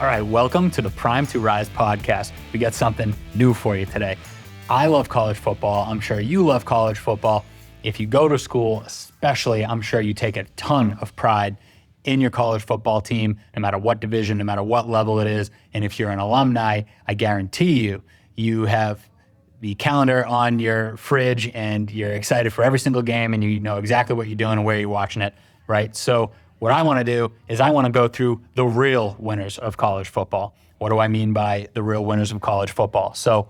All right, welcome to the Prime to Rise podcast. We got something new for you today. I love college football. I'm sure you love college football. If you go to school, especially, I'm sure you take a ton of pride in your college football team, no matter what division, no matter what level it is. And if you're an alumni, I guarantee you have the calendar on your fridge and you're excited for every single game and you know exactly what you're doing and where you're watching it, right? So what I want to do is I want to go through the real winners of college football. What do I mean by the real winners of college football? So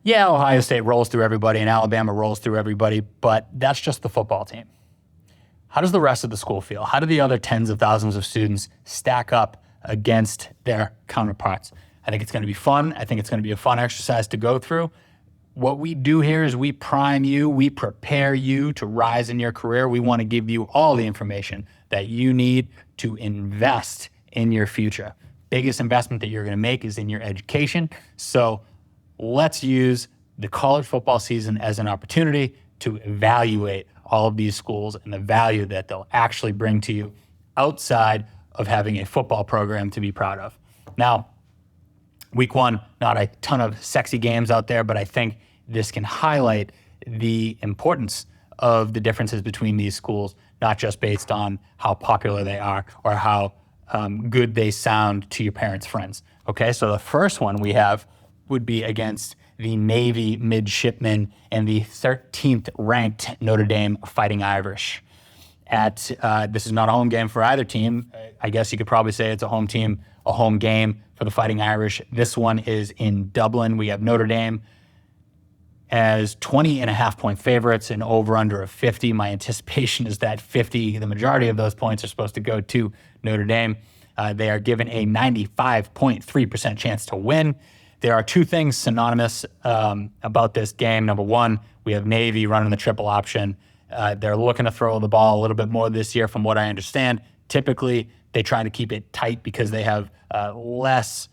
yeah, Ohio State rolls through everybody and Alabama rolls through everybody, but that's just the football team. How does the rest of the school feel? How do the other tens of thousands of students stack up against their counterparts? I think it's going to be fun. I think it's going to be a fun exercise to go through. What we do here is we prime you, we prepare you to rise in your career. We want to give you all the information that you need to invest in your future. Biggest investment that you're going to make is in your education. So let's use the college football season as an opportunity to evaluate all of these schools and the value that they'll actually bring to you outside of having a football program to be proud of. Now, week one, not a ton of sexy games out there, but I think this can highlight the importance of the differences between these schools, not just based on how popular they are or how good they sound to your parents' friends. Okay, so the first one we have would be against the Navy midshipmen and the 13th ranked Notre Dame Fighting Irish. This is not a home game for either team. I guess you could probably say it's a home game for the Fighting Irish. This one is in Dublin. We have Notre Dame as 20.5-point favorites and over under of 50. My anticipation is that 50, the majority of those points are supposed to go to Notre Dame. They are given a 95.3% chance to win. There are two things synonymous about this game. Number one, we have Navy running the triple option. They're looking to throw the ball a little bit more this year from what I understand. Typically, they try to keep it tight because they have less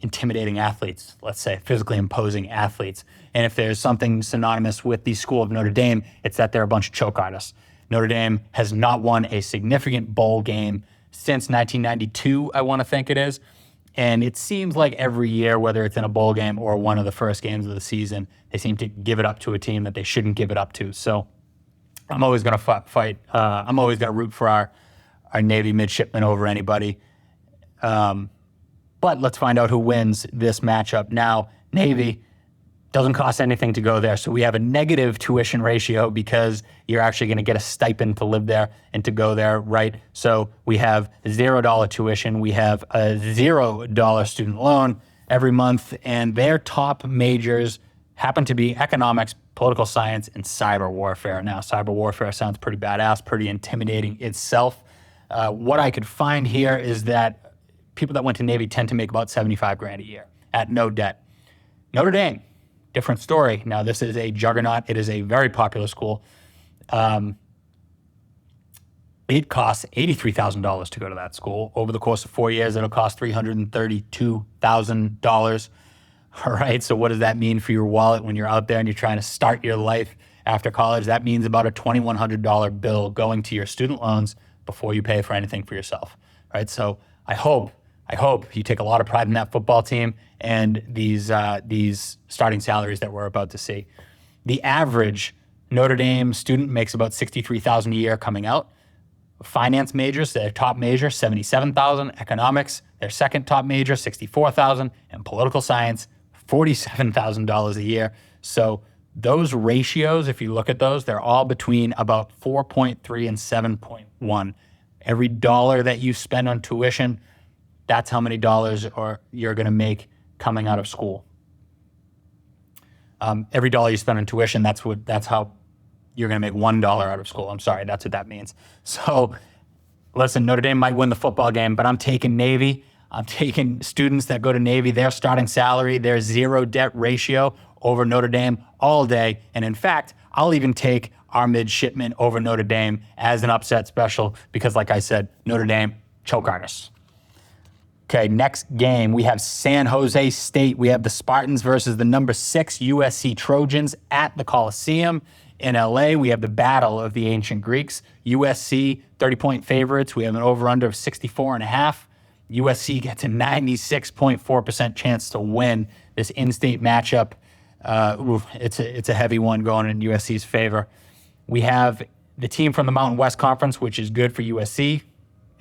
intimidating athletes, let's say, physically imposing athletes. And if there's something synonymous with the school of Notre Dame, it's that they're a bunch of choke artists. Notre Dame has not won a significant bowl game since 1992, I want to think it is. And it seems like every year, whether it's in a bowl game or one of the first games of the season, they seem to give it up to a team that they shouldn't give it up to. So I'm always going to fight. I'm always going to root for our Navy midshipmen over anybody. But let's find out who wins this matchup. Now, Navy doesn't cost anything to go there. So we have a negative tuition ratio because you're actually going to get a stipend to live there and to go there, right? So we have $0 tuition. We have a $0 student loan every month. And their top majors happen to be economics, political science, and cyber warfare. Now, cyber warfare sounds pretty badass, pretty intimidating itself. What I could find here is that people that went to Navy tend to make about $75,000 a year at no debt. Notre Dame, different story. Now, this is a juggernaut. It is a very popular school. It costs $83,000 to go to that school. Over the course of 4 years, it'll cost $332,000. All right, so what does that mean for your wallet when you're out there and you're trying to start your life after college? That means about a $2,100 bill going to your student loans before you pay for anything for yourself, right? So I hope you take a lot of pride in that football team and these starting salaries that we're about to see. The average Notre Dame student makes about $63,000 a year coming out. Finance majors, their top major, $77,000. Economics, their second top major, $64,000. And political science, $47,000 a year. So those ratios, if you look at those, they're all between about 4.3 and 7.1. Every dollar that you spend on tuition, that's how many dollars you're going to make coming out of school. Every dollar you spend on tuition, that's how you're going to make $1 out of school. I'm sorry, that's what that means. So listen, Notre Dame might win the football game, but I'm taking Navy. I'm taking students that go to Navy, their starting salary, their zero debt ratio over Notre Dame all day. And in fact, I'll even take our midshipmen over Notre Dame as an upset special because, like I said, Notre Dame, choke artists. Okay, next game, we have San Jose State. We have the Spartans versus the number 6 USC Trojans at the Coliseum in LA. We have the battle of the ancient Greeks. USC, 30-point favorites. We have an over-under of 64.5. USC gets a 96.4% chance to win this in-state matchup. It's a heavy one going in USC's favor. We have the team from the Mountain West Conference, which is good for USC,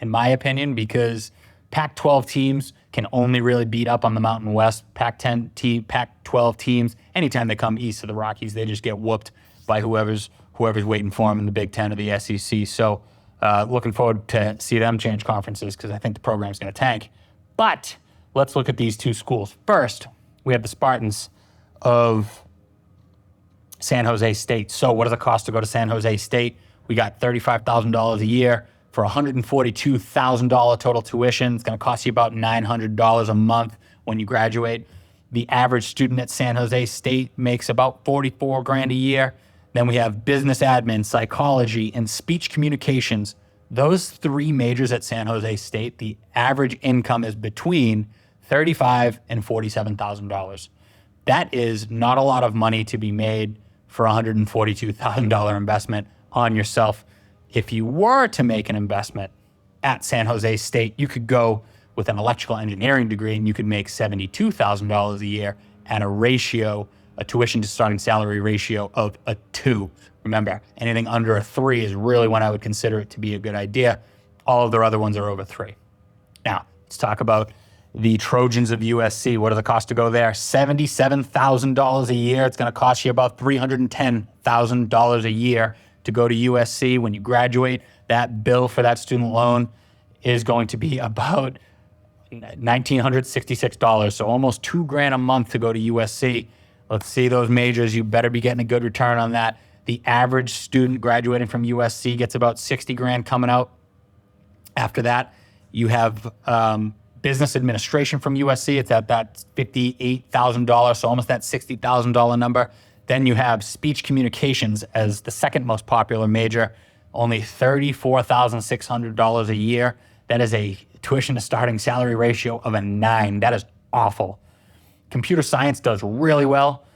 in my opinion, because Pac-12 teams can only really beat up on the Mountain West. Pac-12 teams, anytime they come east of the Rockies, they just get whooped by whoever's waiting for them in the Big Ten or the SEC. So looking forward to see them change conferences because I think the program's going to tank. But let's look at these two schools. First, we have the Spartans of San Jose State. So what does it cost to go to San Jose State? We got $35,000 a year for $142,000 total tuition. It's going to cost you about $900 a month when you graduate. The average student at San Jose State makes about $44,000 a year. Then we have business admin, psychology, and speech communications. Those three majors at San Jose State, the average income is between $35,000 and $47,000. That is not a lot of money to be made for a $142,000 investment on yourself. If you were to make an investment at San Jose State, you could go with an electrical engineering degree and you could make $72,000 a year at a tuition to starting salary ratio of a 2. Remember, anything under a 3 is really when I would consider it to be a good idea. All of their other ones are over 3. Now, let's talk about the Trojans of USC. What does it cost to go there? $77,000 a year. It's going to cost you about $310,000 a year to go to USC. When you graduate, that bill for that student loan is going to be about $1,966. So almost $2,000 a month to go to USC. Let's see those majors. You better be getting a good return on that. The average student graduating from USC gets about $60,000 coming out. After that, you have business administration from USC. It's at that $58,000, so almost that $60,000 number. Then you have speech communications as the second most popular major, only $34,600 a year. That is a tuition to starting salary ratio of a 9. That is awful. Computer science does really well.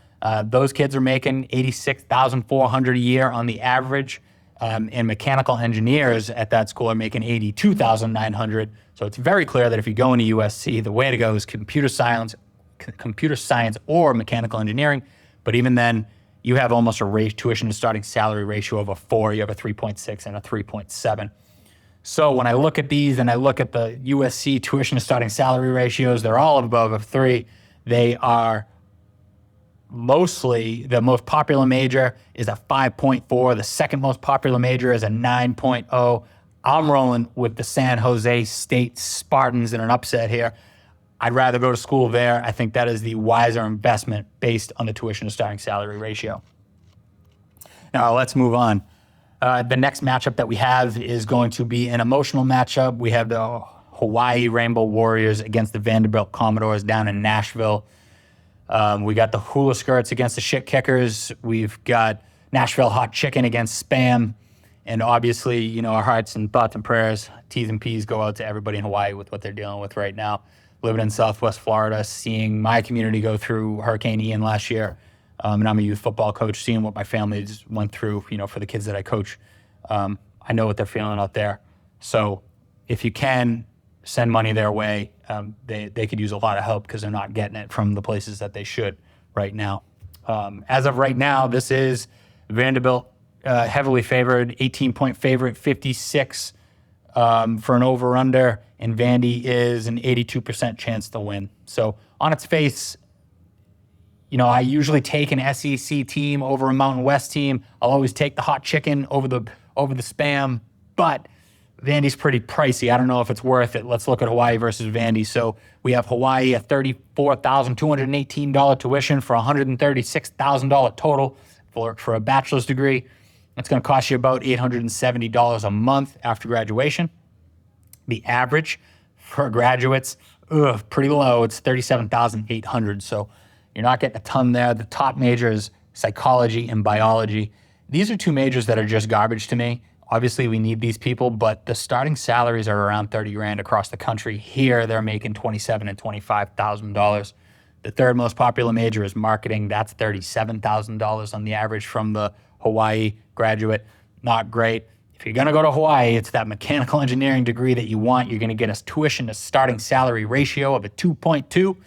Those kids are making $86,400 a year on the average. And mechanical engineers at that school are making $82,900. So it's very clear that if you go into USC, the way to go is computer science or mechanical engineering. But even then, you have almost a tuition to starting salary ratio of a 4. You have a 3.6 and a 3.7. So when I look at these and I look at the USC tuition to starting salary ratios, they're all above a 3. They are mostly, the most popular major is a 5.4. The second most popular major is a 9.0. I'm rolling with the San Jose State Spartans in an upset here. I'd rather go to school there. I think that is the wiser investment based on the tuition to starting salary ratio. Now let's move on. The next matchup that we have is going to be an emotional matchup. We have the Hawaii Rainbow Warriors against the Vanderbilt Commodores down in Nashville. We got the Hula Skirts against the Shit Kickers. We've got Nashville Hot Chicken against Spam. And obviously, our hearts and thoughts and prayers, T's and P's go out to everybody in Hawaii with what they're dealing with right now. Living in Southwest Florida, seeing my community go through Hurricane Ian last year. And I'm a youth football coach, seeing what my family went through, for the kids that I coach. I know what they're feeling out there. So if you can, send money their way. They could use a lot of help because they're not getting it from the places that they should right now. As of right now, this is Vanderbilt heavily favored, 18-point favorite, 56 for an over-under, and Vandy is an 82% chance to win. So on its face, I usually take an SEC team over a Mountain West team. I'll always take the Hot Chicken over the Spam, but Vandy's pretty pricey. I don't know if it's worth it. Let's look at Hawaii versus Vandy. So we have Hawaii at $34,218 tuition for $136,000 total for a bachelor's degree. That's going to cost you about $870 a month after graduation. The average for graduates, pretty low. It's $37,800. So you're not getting a ton there. The top major is psychology and biology. These are two majors that are just garbage to me. Obviously, we need these people, but the starting salaries are around $30,000 across the country. Here, they're making $27,000 and $25,000. The third most popular major is marketing. That's $37,000 on the average from the Hawaii graduate. Not great. If If you're going to go to Hawaii, it's that mechanical engineering degree that you want. You're going to get a tuition to starting salary ratio of a 2.2,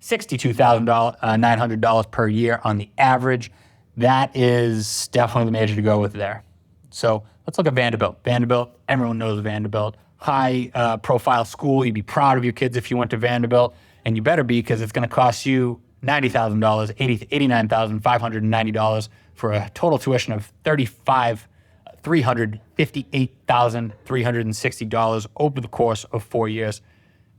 $62,900 per year on the average. That is definitely the major to go with there. So let's look at Vanderbilt. Vanderbilt, everyone knows Vanderbilt. High profile school. You'd be proud of your kids if you went to Vanderbilt, and you better be, because it's going to cost you $90,000, $89,590 for a total tuition of $358,360 over the course of 4 years. It's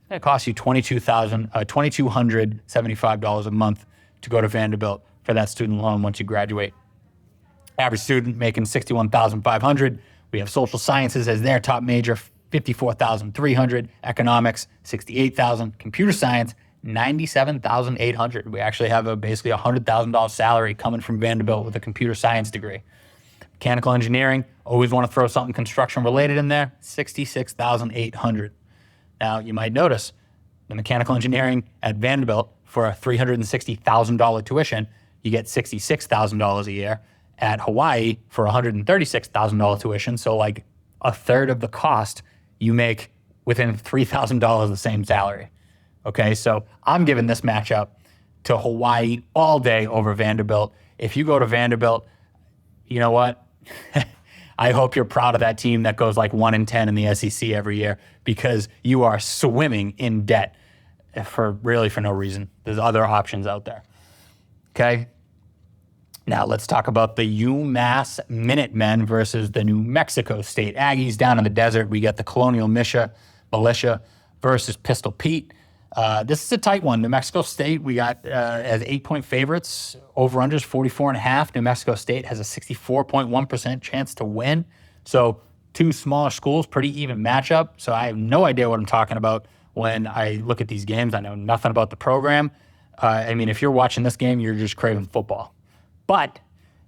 going to cost you $2,275 a month to go to Vanderbilt for that student loan once you graduate. Average student making $61,500. We have social sciences as their top major, $54,300. Economics, $68,000. Computer science, $97,800. We actually have basically $100,000 salary coming from Vanderbilt with a computer science degree. Mechanical engineering, always want to throw something construction related in there, $66,800. Now, you might notice the mechanical engineering at Vanderbilt for a $360,000 tuition, you get $66,000 a year. At Hawaii, for $136,000 tuition, so like a third of the cost, you make within $3,000 the same salary. Okay, so I'm giving this matchup to Hawaii all day over Vanderbilt. If you go to Vanderbilt, you know what? I hope you're proud of that team that goes like 1-10 in the SEC every year, because you are swimming in debt for no reason. There's other options out there. Okay. Now let's talk about the UMass Minutemen versus the New Mexico State Aggies. Down in the desert, we got the Colonial Militia versus Pistol Pete. This is a tight one. New Mexico State, we got as 8-point favorites. Over-unders 44.5. New Mexico State has a 64.1% chance to win. So two smaller schools, pretty even matchup. So I have no idea what I'm talking about when I look at these games. I know nothing about the program. I mean, if you're watching this game, you're just craving football. But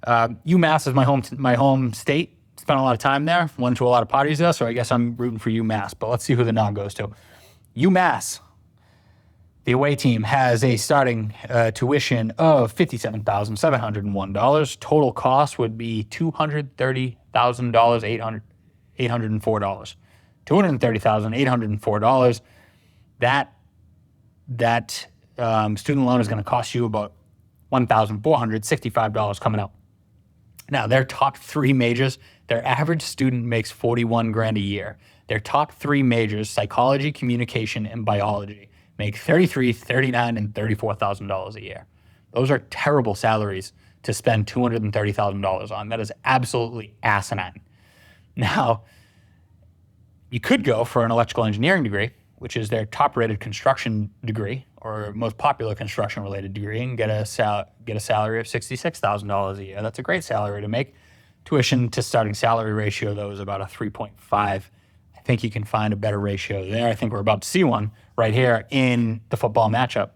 UMass is my home state. Spent a lot of time there. Went to a lot of parties there, so I guess I'm rooting for UMass. But let's see who the nod goes to. UMass, the away team, has a starting tuition of $57,701. Total cost would be $230,804. $230,804. That student loan is going to cost you about $1,465 coming out. Now, their top three majors, their average student makes $41,000 a year. Their top three majors, psychology, communication, and biology, make $33,000, $39,000, and $34,000 a year. Those are terrible salaries to spend $230,000 on. That is absolutely asinine. Now, you could go for an electrical engineering degree, which is their top-rated construction degree, or most popular construction-related degree, and get a salary of $66,000 a year. That's a great salary to make. Tuition to starting salary ratio, though, is about a 3.5. I think you can find a better ratio there. I think we're about to see one right here in the football matchup.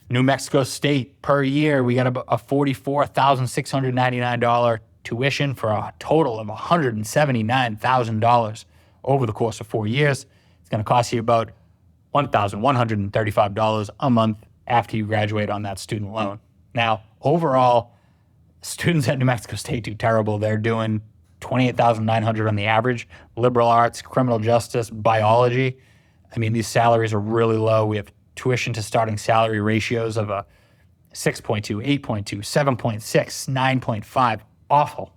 New Mexico State, per year, we got a $44,699 tuition for a total of $179,000 over the course of 4 years. It's going to cost you about $1,135 a month after you graduate on that student loan. Now, overall, students at New Mexico State do terrible. They're doing $28,900 on the average. Liberal arts, criminal justice, biology. I mean, these salaries are really low. We have tuition to starting salary ratios of a 6.2, 8.2, 7.6, 9.5. Awful.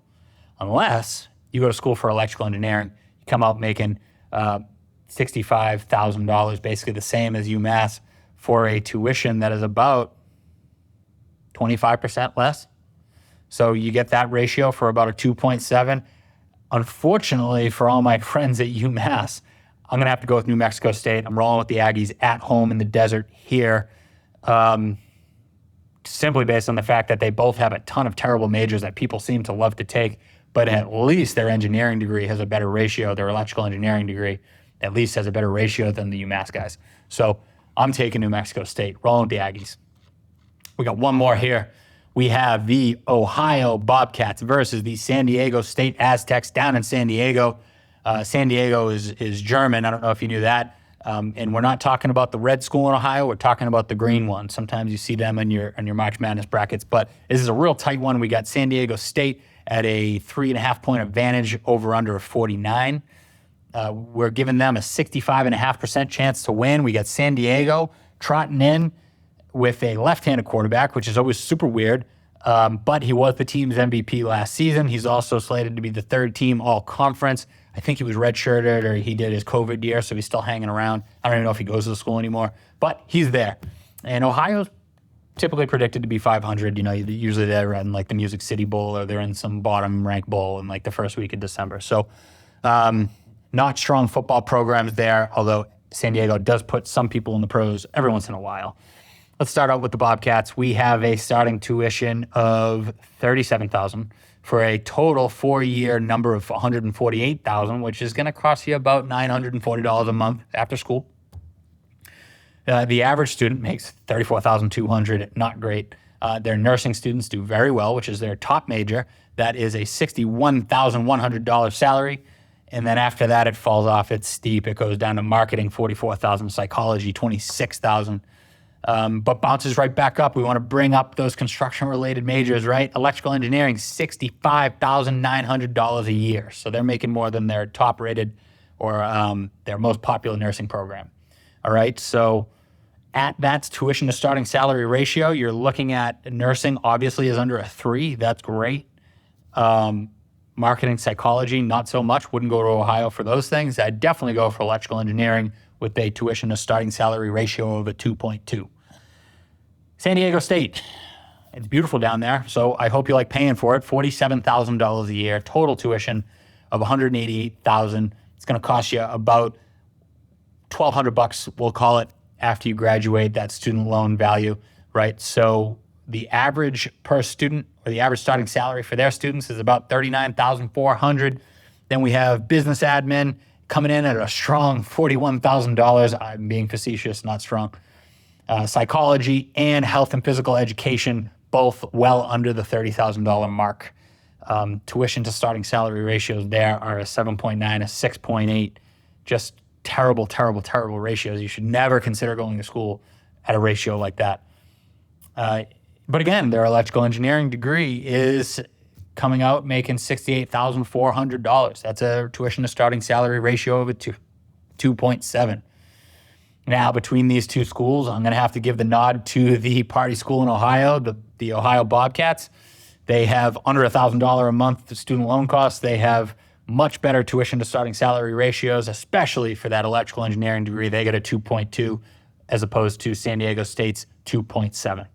Unless you go to school for electrical engineering, you come out making $65,000, basically the same as UMass, for a tuition that is about 25% less. So you get that ratio for about a 2.7. Unfortunately, for all my friends at UMass, I'm going to have to go with New Mexico State. I'm rolling with the Aggies at home in the desert here, simply based on the fact that they both have a ton of terrible majors that people seem to love to take, but at least their engineering degree has a better ratio. Their electrical engineering degree at least has a better ratio than the UMass guys. So I'm taking New Mexico State, rolling with the Aggies. We got one more here. We have the Ohio Bobcats versus the San Diego State Aztecs down in San Diego. San Diego is German. I don't know if you knew that. And we're not talking about the red school in Ohio. We're talking about the green one. Sometimes you see them in your March Madness brackets, but this is a real tight one. We got San Diego State at a 3.5 point advantage over under of 49. We're giving them a 65.5% chance to win. We got San Diego trotting in with a left-handed quarterback, which is always super weird. But he was the team's MVP last season. He's also slated to be the third team all-conference. I think he was redshirted or he did his COVID year, so he's still hanging around. I don't even know if he goes to the school anymore, but he's there. And Ohio's typically predicted to be 500. You know, usually they're in like the Music City Bowl or they're in some bottom-ranked bowl in like the first week of December. So not strong football programs there, although San Diego does put some people in the pros every once in a while. Let's start out with the Bobcats. We have a starting tuition of $37,000 for a total 4-year number of $148,000, which is going to cost you about $940 a month after school. The average student makes $34,200, not great. Their nursing students do very well, which is their top major. That is a $61,100 salary. And then after that, it falls off. It's steep. It goes down to marketing, $44,000, psychology, $26,000. But bounces right back up. We want to bring up those construction-related majors, right? Electrical engineering, $65,900 a year. So they're making more than their top-rated or their most popular nursing program. All right, so at that tuition to starting salary ratio, you're looking at nursing obviously is under a 3. That's great. Marketing, psychology, not so much. Wouldn't go to Ohio for those things. I'd definitely go for electrical engineering with a tuition to starting salary ratio of a 2.2. San Diego State. It's beautiful down there, so I hope you like paying for it. $47,000 a year, total tuition of $188,000. It's going to cost you about $1,200, we'll call it, after you graduate, that student loan value, right? So the average per student or the average starting salary for their students is about $39,400. Then we have business admin coming in at a strong $41,000. I'm being facetious, not strong. Psychology and health and physical education, both well under the $30,000 mark. Tuition to starting salary ratios there are a 7.9, a 6.8. Just terrible, terrible, terrible ratios. You should never consider going to school at a ratio like that. But again, their electrical engineering degree is coming out making $68,400. That's a tuition to starting salary ratio of a 2.7. Now, between these two schools, I'm going to have to give the nod to the party school in Ohio, the Ohio Bobcats. They have under $1,000 a month student loan costs. They have much better tuition to starting salary ratios, especially for that electrical engineering degree. They get a 2.2 as opposed to San Diego State's 2.7.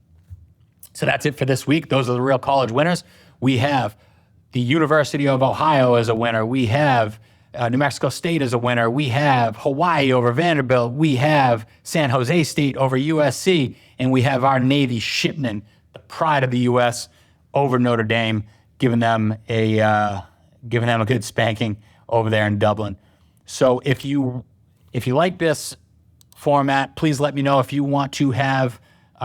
So that's it for this week. Those are the real college winners. We have the University of Ohio as a winner. We have New Mexico State as a winner. We have Hawaii over Vanderbilt. We have San Jose State over USC. And we have our Navy Shipman, the pride of the U.S., over Notre Dame, giving them a good spanking over there in Dublin. So if you like this format, please let me know if you want to have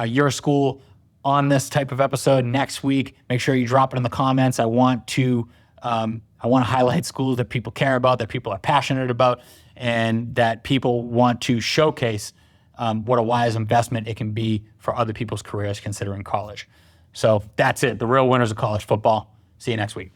your school on this type of episode next week. Make sure you drop it in the comments. I want to highlight schools that people care about, that people are passionate about, and that people want to showcase what a wise investment it can be for other people's careers considering college. So that's it. The real winners of college football. See you next week.